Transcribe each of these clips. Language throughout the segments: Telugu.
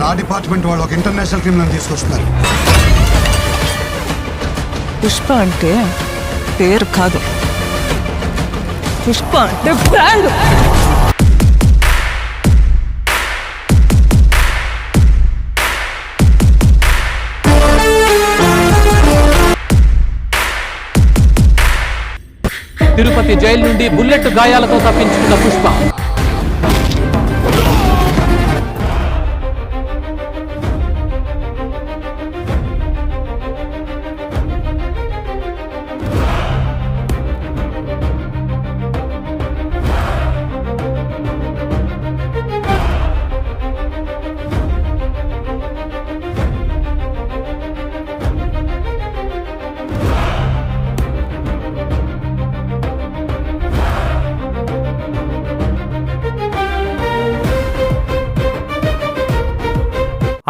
లా డిపార్ట్మెంట్ వాళ్ళు ఒక ఇంటర్నేషనల్ క్రిమినల్ తీసుకొస్తున్నారు. పుష్ప అంటే పేరు కాదు, పుష్ప అంటే బ్రాండ్. తిరుపతి జైలు నుండి బుల్లెట్ గాయాలతో తప్పించుకున్న పుష్ప.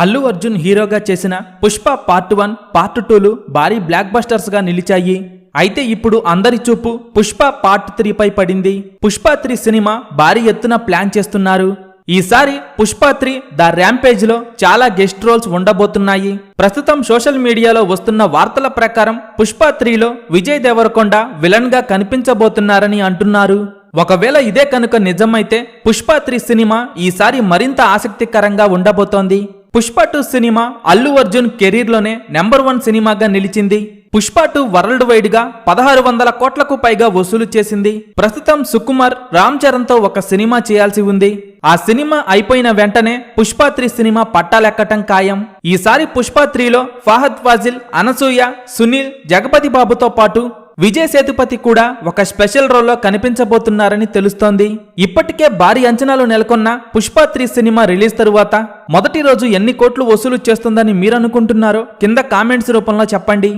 అల్లు అర్జున్ హీరోగా చేసిన పుష్ప పార్ట్ 1, పార్ట్ 2లు భారీ బ్లాక్ బస్టర్స్ గా నిలిచాయి. అయితే ఇప్పుడు అందరి చూపు పుష్ప పార్ట్ 3 పై పడింది. పుష్ప 3 సినిమా భారీ ఎత్తున ప్లాన్ చేస్తున్నారు. ఈసారి పుష్ప 3 ద ర్యాంపేజ్ లో చాలా గెస్ట్ రోల్స్ ఉండబోతున్నాయి. ప్రస్తుతం సోషల్ మీడియాలో వస్తున్న వార్తల ప్రకారం పుష్ప 3లో విజయ్ దేవరకొండ విలన్ గా కనిపించబోతున్నారని అంటున్నారు. ఒకవేళ ఇదే కనుక నిజమైతే పుష్ప 3 సినిమా ఈసారి మరింత ఆసక్తికరంగా ఉండబోతోంది. పుష్ప 2 సినిమా అల్లు అర్జున్ కెరీర్ లోనే నెంబర్ 1 సినిమాగా నిలిచింది. పుష్ప 2 వరల్డ్ వైడ్ గా 1600 కోట్లకు పైగా వసూలు చేసింది. ప్రస్తుతం సుకుమార్ రామ్ చరణ్ తో ఒక సినిమా చేయాల్సి ఉంది. ఆ సినిమా అయిపోయిన వెంటనే పుష్ప 3 సినిమా పట్టాలెక్కటం ఖాయం. ఈసారి పుష్ప 3లో ఫహద్ ఫాజిల్, అనసూయ, సునీల్, జగపతి బాబుతో పాటు విజయ్ సేతుపతి కూడా ఒక స్పెషల్ రోల్లో కనిపించబోతున్నారని తెలుస్తోంది. ఇప్పటికే భారీ అంచనాలు నెలకొన్న పుష్ప 3 సినిమా రిలీజ్ తరువాత మొదటి రోజు ఎన్ని కోట్లు వసూలు చేస్తుందని మీరనుకుంటున్నారో కింద కామెంట్స్ రూపంలో చెప్పండి.